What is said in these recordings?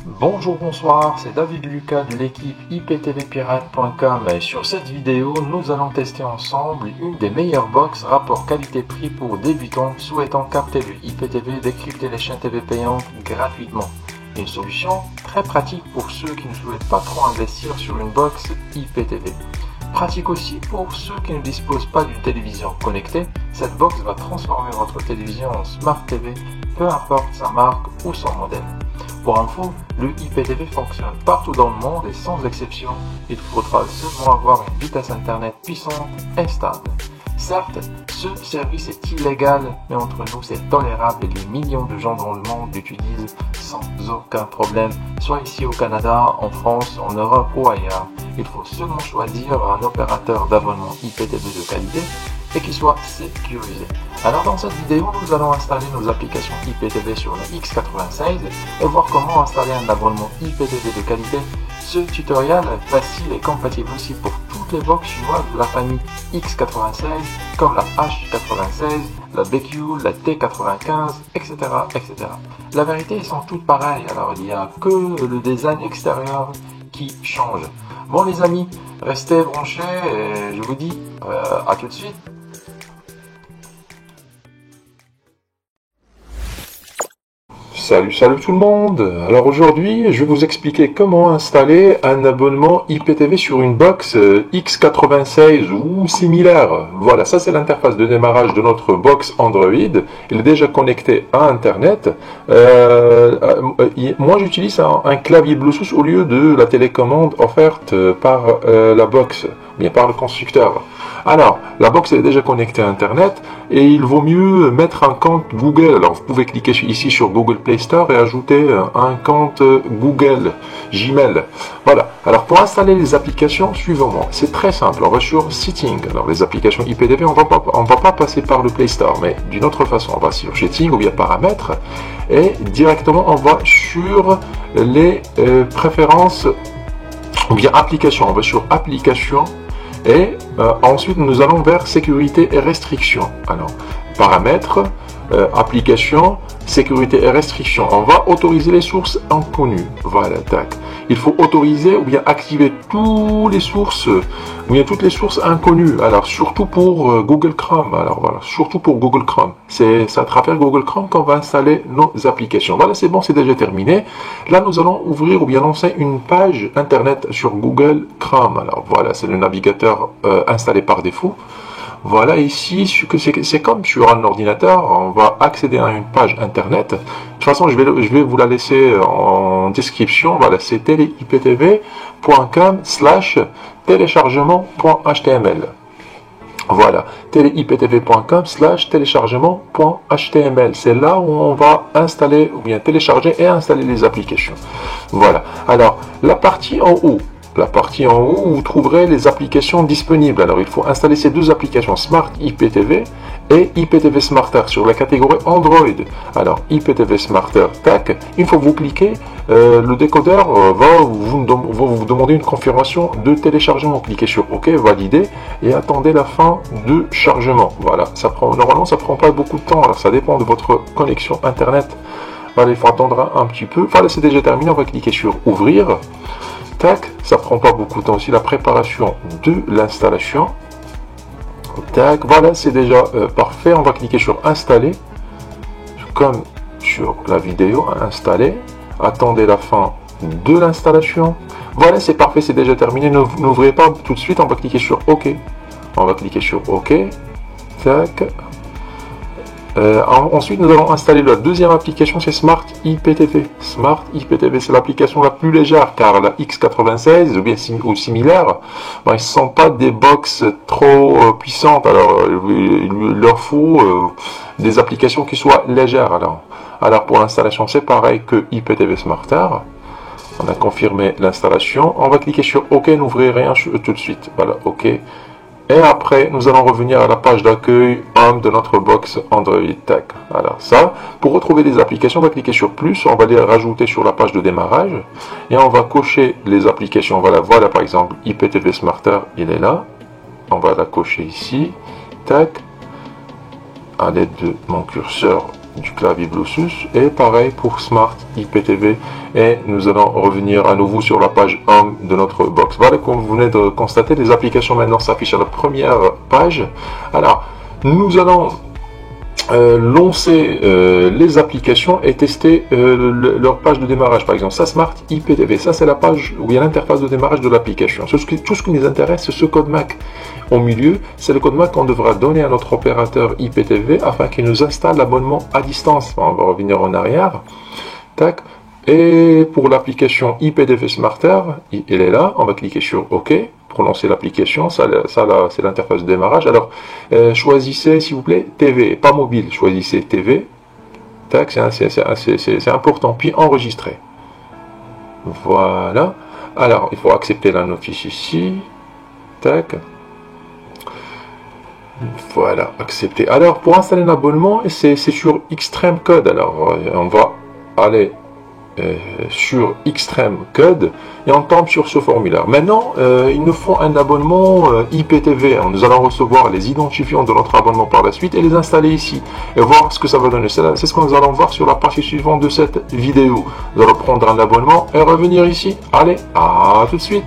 Bonjour, bonsoir, c'est David Lucas de l'équipe iptvpirate.com et sur cette vidéo, nous allons tester ensemble une des meilleures box rapport qualité-prix pour débutants souhaitant capter du IPTV, décrypter les chaînes TV payantes gratuitement. Une solution très pratique pour ceux qui ne souhaitent pas trop investir sur une box IPTV. Pratique aussi pour ceux qui ne disposent pas d'une télévision connectée, cette box va transformer votre télévision en Smart TV, peu importe sa marque ou son modèle. Pour info, le IPTV fonctionne partout dans le monde et sans exception, il faudra seulement avoir une vitesse internet puissante et stable. Certes, ce service est illégal, mais entre nous c'est tolérable et des millions de gens dans le monde l'utilisent sans aucun problème, soit ici au Canada, en France, en Europe ou ailleurs. Il faut seulement choisir un opérateur d'abonnement IPTV de qualité et qui soit sécurisé. Alors dans cette vidéo, nous allons installer nos applications IPTV sur le X96 et voir comment installer un abonnement IPTV de qualité. Ce tutoriel est facile et compatible aussi pour toutes les box chinoises de la famille X96 comme la H96, la BQ, la T95, etc., etc. La vérité, ils sont toutes pareilles, alors il n'y a que le design extérieur qui change. Bon les amis, restez branchés et je vous dis à tout de suite. Salut tout le monde. Alors aujourd'hui, je vais vous expliquer comment installer un abonnement IPTV sur une box X96 ou similaire. Voilà, ça c'est l'interface de démarrage de notre box Android. Il est déjà connecté à Internet. Moi j'utilise un clavier Bluetooth au lieu de la télécommande offerte par la box, bien par le constructeur. Alors, la box est déjà connectée à Internet et il vaut mieux mettre un compte Google. Alors, vous pouvez cliquer ici sur Google Play Store et ajouter un compte Google, Gmail. Voilà. Alors, pour installer les applications, suivez-moi. C'est très simple. On va sur Settings. Alors, les applications IPTV, on va pas passer par le Play Store, mais d'une autre façon. On va sur Settings ou bien Paramètres et directement, on va sur les préférences ou bien Applications. On va sur Applications. Et ensuite, nous allons vers sécurité et restrictions. Alors, paramètres, application, sécurité et restrictions. On va autoriser les sources inconnues. Voilà, tac. Il faut autoriser ou bien activer toutes les sources inconnues. Alors, surtout pour Google Chrome. Alors, voilà, surtout pour Google Chrome. C'est à travers Google Chrome qu'on va installer nos applications. Voilà, c'est bon, c'est déjà terminé. Là, nous allons ouvrir ou bien lancer une page Internet sur Google Chrome. Alors, voilà, c'est le navigateur installé par défaut. Voilà, ici, c'est comme sur un ordinateur, on va accéder à une page Internet. De toute façon, je vais vous la laisser en description. Voilà, c'est teleiptv.com/téléchargement.html. Voilà, teleiptv.com/téléchargement.html. C'est là où on va installer, ou bien télécharger et installer les applications. Voilà, alors, la partie en haut où vous trouverez les applications disponibles. Alors, il faut installer ces deux applications, Smart IPTV et IPTV Smarter sur la catégorie Android. Alors, IPTV Smarter, tac, une fois que vous cliquez, le décodeur va vous demander une confirmation de téléchargement. Cliquez sur OK, valider et attendez la fin de chargement. Voilà, normalement, ça prend pas beaucoup de temps. Alors, ça dépend de votre connexion Internet. Voilà, il faut attendre un petit peu. Voilà, c'est déjà terminé. On va cliquer sur Ouvrir. Tac, ça prend pas beaucoup de temps aussi, la préparation de l'installation. Tac, voilà, c'est déjà parfait. On va cliquer sur Installer, comme sur la vidéo, Installer. Attendez la fin de l'installation. Voilà, c'est parfait, c'est déjà terminé. N'ouvrez pas tout de suite, on va cliquer sur OK. On va cliquer sur OK. Tac. Ensuite, nous allons installer la deuxième application, c'est Smart IPTV. Smart IPTV, c'est l'application la plus légère, car la X96 ou similaire, ils ne sont pas des box trop puissantes. Alors, il leur faut des applications qui soient légères. Alors pour l'installation, c'est pareil que IPTV Smarter. On a confirmé l'installation. On va cliquer sur OK, n'ouvrez rien tout de suite. Voilà, OK. Et après, nous allons revenir à la page d'accueil de notre box Android Tech. Alors ça, pour retrouver les applications, on va cliquer sur plus, on va les rajouter sur la page de démarrage et on va cocher les applications. Voilà, par exemple IPTV Smarter, il est là. On va la cocher ici. Tac. À l'aide de mon curseur du clavier Bluetooth. Et pareil pour Smart IPTV et nous allons revenir à nouveau sur la page Home de notre box. Voilà, comme vous venez de constater, les applications maintenant s'affichent à la première page. Alors, nous allons lancer les applications et tester leur page de démarrage. Par exemple, ça Smart IPTV, ça c'est la page où il y a l'interface de démarrage de l'application. Tout ce qui nous intéresse, c'est ce code MAC au milieu. C'est le code MAC qu'on devra donner à notre opérateur IPTV afin qu'il nous installe l'abonnement à distance. On va revenir en arrière. Tac. Et pour l'application IPTV Smarter, elle est là. On va cliquer sur OK pour lancer l'application. Ça là, c'est l'interface de démarrage. Alors, choisissez, s'il vous plaît, TV, pas mobile. Choisissez TV. Tac, c'est important. Puis enregistrer. Voilà. Alors, il faut accepter la notice ici. Tac. Voilà, accepter. Alors, pour installer l'abonnement, c'est sur Extreme Code. Alors, on va aller sur Extreme Code et on tombe sur ce formulaire. Maintenant, il nous faut un abonnement IPTV. Nous allons recevoir les identifiants de notre abonnement par la suite et les installer ici et voir ce que ça va donner. C'est ce que nous allons voir sur la partie suivante de cette vidéo. Nous allons prendre un abonnement et revenir ici. Allez, à tout de suite.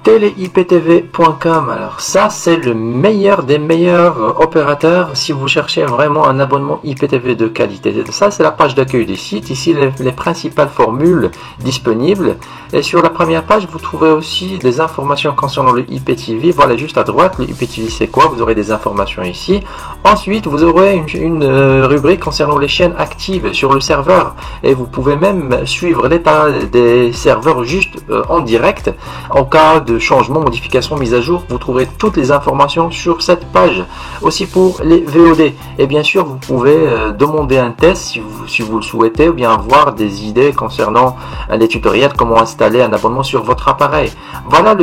TeleIPTV.com, alors ça c'est le meilleur des meilleurs opérateurs si vous cherchez vraiment un abonnement IPTV de qualité. Ça c'est la page d'accueil du site, ici les principales formules disponibles, et sur la première page vous trouverez aussi des informations concernant le IPTV. Voilà, juste à droite, le IPTV c'est quoi, vous aurez des informations ici. Ensuite vous aurez une rubrique concernant les chaînes actives sur le serveur, et vous pouvez même suivre l'état des serveurs juste en direct en cas de changement, modification, mise à jour. Vous trouverez toutes les informations sur cette page. Aussi pour les VOD, et bien sûr vous pouvez demander un test si vous le souhaitez, ou bien avoir des idées concernant les tutoriels, comment installer un abonnement sur votre appareil. Voilà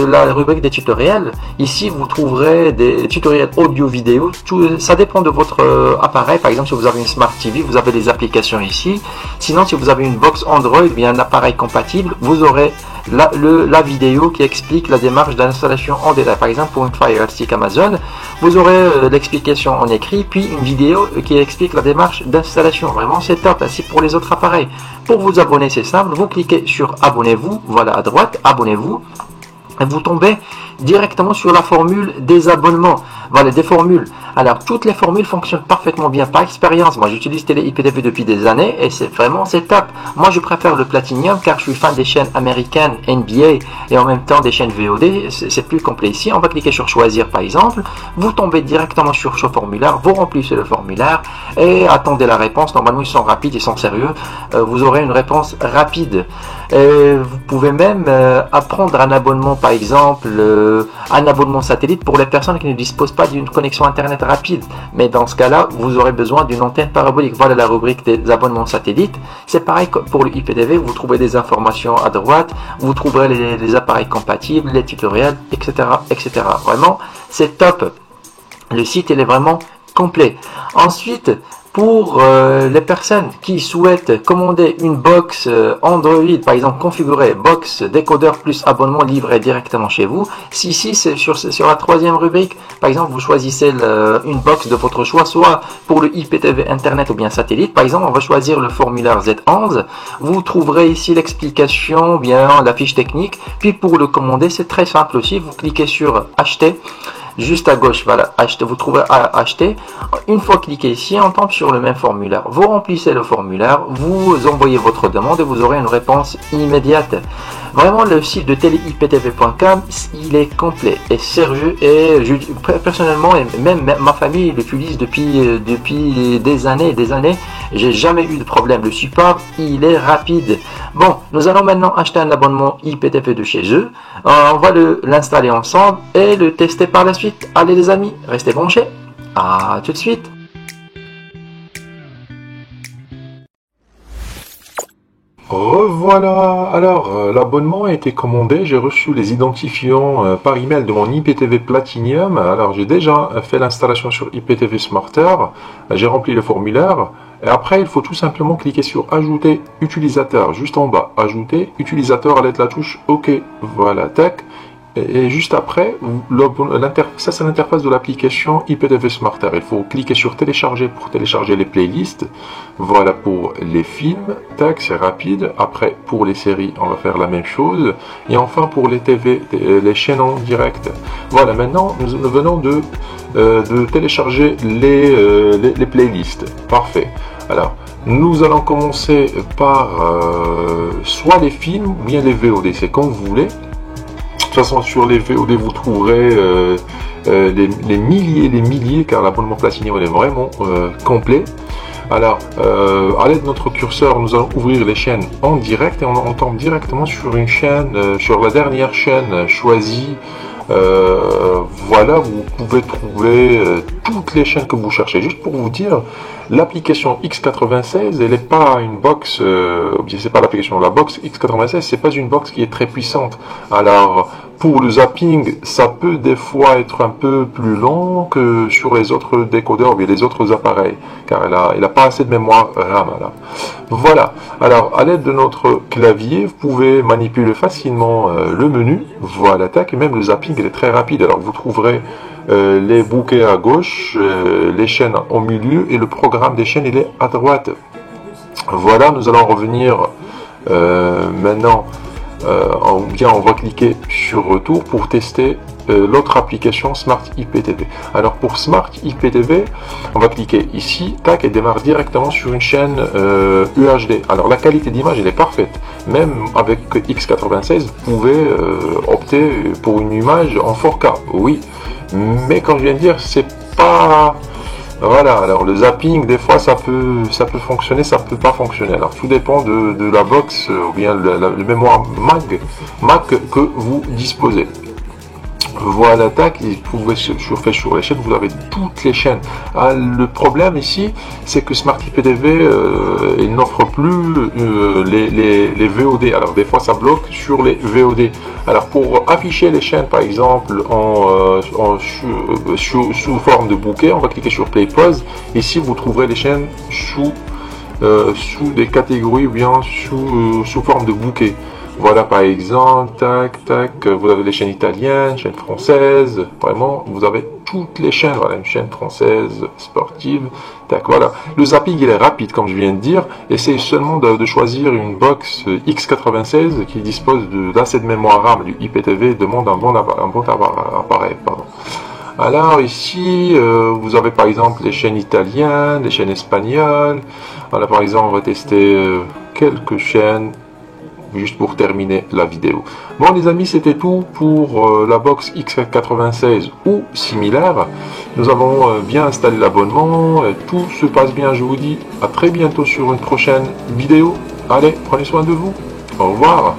la rubrique des tutoriels. Ici vous trouverez des tutoriels audio vidéo. Ça dépend de votre appareil. Par exemple, si vous avez une Smart TV, vous avez les applications ici. Sinon, si vous avez une box Android, bien un appareil compatible, vous aurez la vidéo qui explique la démarche d'installation en détail. Par exemple, pour une Fire Stick Amazon, vous aurez l'explication en écrit, puis une vidéo qui explique la démarche d'installation. Vraiment, c'est top. Ainsi pour les autres appareils. Pour vous abonner, c'est simple. Vous cliquez sur abonnez-vous. Voilà, à droite, abonnez-vous. Et vous tombez directement sur la formule des abonnements. Voilà, des formules. Alors, toutes les formules fonctionnent parfaitement bien par expérience. Moi, j'utilise TeleIPTV depuis des années et c'est top. Moi, je préfère le Platinum car je suis fan des chaînes américaines, NBA et en même temps des chaînes VOD. C'est plus complet ici. On va cliquer sur choisir par exemple. Vous tombez directement sur ce formulaire. Vous remplissez le formulaire et attendez la réponse. Normalement, ils sont rapides, ils sont sérieux. Vous aurez une réponse rapide. Vous pouvez même apprendre un abonnement, par exemple, un abonnement satellite pour les personnes qui ne disposent pas d'une connexion internet rapide. Mais dans ce cas-là, vous aurez besoin d'une antenne parabolique. Voilà la rubrique des abonnements satellites. C'est pareil pour le IPTV. Vous trouvez des informations à droite. Vous trouverez les appareils compatibles, les tutoriels, etc., etc. Vraiment, c'est top. Le site, il est vraiment complet. Ensuite, pour les personnes qui souhaitent commander une box Android, par exemple configurée, box décodeur plus abonnement livré directement chez vous, si ici c'est sur la troisième rubrique, par exemple vous choisissez une box de votre choix, soit pour le IPTV Internet ou bien satellite, par exemple on va choisir le formulaire Z11, vous trouverez ici l'explication, bien la fiche technique, puis pour le commander c'est très simple aussi, vous cliquez sur acheter. Juste à gauche, voilà, acheter, vous trouvez à acheter. Une fois cliqué ici, on tombe sur le même formulaire. Vous remplissez le formulaire, vous envoyez votre demande et vous aurez une réponse immédiate. Vraiment, le site de TeleIPTV.com, il est complet et sérieux et personnellement, et même ma famille l'utilise depuis des années et des années. J'ai jamais eu de problème. Le support, il est rapide. Bon, nous allons maintenant acheter un abonnement IPTV de chez eux. On va l'installer ensemble et le tester par la suite. Allez les amis, restez branchés. À tout de suite. Revoilà. Alors, l'abonnement a été commandé. J'ai reçu les identifiants par email de mon IPTV Platinum. Alors, j'ai déjà fait l'installation sur IPTV Smarter. J'ai rempli le formulaire. Et après, il faut tout simplement cliquer sur Ajouter utilisateur, juste en bas. Ajouter utilisateur à l'aide de la touche OK. Voilà, tac. Et juste après, ça c'est l'interface de l'application IPTV Smarter. Il faut cliquer sur télécharger pour télécharger les playlists. Voilà pour les films, tac, c'est rapide. Après, pour les séries, on va faire la même chose. Et enfin, pour les TV, les chaînes en direct. Voilà, maintenant, nous venons de télécharger les playlists. Parfait. Alors, nous allons commencer par soit les films ou bien les VOD, c'est comme vous voulez. De toute façon, sur les VOD, vous trouverez les milliers, car l'abonnement Platinum est vraiment complet. Alors, à l'aide de notre curseur, nous allons ouvrir les chaînes en direct et on tombe directement sur une chaîne, sur la dernière chaîne choisie. Voilà, vous pouvez trouver toutes les chaînes que vous cherchez. Juste pour vous dire, l'application X96, elle n'est pas une box, c'est pas l'application, la box X96, c'est pas une box qui est très puissante. Alors, pour le zapping, ça peut des fois être un peu plus long que sur les autres décodeurs ou les autres appareils, car elle a pas assez de mémoire RAM. Là. Voilà. Alors, à l'aide de notre clavier, vous pouvez manipuler facilement le menu. Voilà, tac, et même le zapping, il est très rapide. Alors, vous trouverez les bouquets à gauche, les chaînes au milieu, et le programme des chaînes, il est à droite. Voilà, nous allons revenir maintenant. On va cliquer sur retour pour tester l'autre application Smart IPTV. Alors pour Smart IPTV, on va cliquer ici, tac, et démarre directement sur une chaîne UHD. Alors la qualité d'image elle est parfaite. Même avec X96, vous pouvez opter pour une image en 4K. Oui, mais comme je viens de dire, c'est pas... Voilà, alors le zapping, des fois ça peut fonctionner, ça peut pas fonctionner. Alors tout dépend de la box ou bien le mémoire Mac que vous disposez. Voilà, tac, vous pouvez surfer sur les chaînes, vous avez toutes les chaînes. Ah, le problème ici, c'est que Smart IPTV, il n'offre plus les VOD. Alors des fois ça bloque sur les VOD. Alors pour afficher les chaînes, par exemple, sous forme de bouquet, on va cliquer sur Play Pause. Ici vous trouverez les chaînes sous des catégories ou bien sous forme de bouquet. Voilà par exemple, tac, tac, vous avez les chaînes italiennes, chaînes françaises, vraiment, vous avez toutes les chaînes, voilà, une chaîne française, sportive, tac, voilà. Le zapping, il est rapide, comme je viens de dire, essayez seulement de choisir une box X96 qui dispose d'assez de mémoire RAM du IPTV, demande un bon appareil, pardon. Alors ici, vous avez par exemple les chaînes italiennes, les chaînes espagnoles, voilà, par exemple, on va tester quelques chaînes, juste pour terminer la vidéo. Bon les amis, c'était tout pour la box X96 ou similaire. Nous avons bien installé l'abonnement, tout se passe bien, je vous dis à très bientôt sur une prochaine vidéo. Allez, prenez soin de vous, au revoir.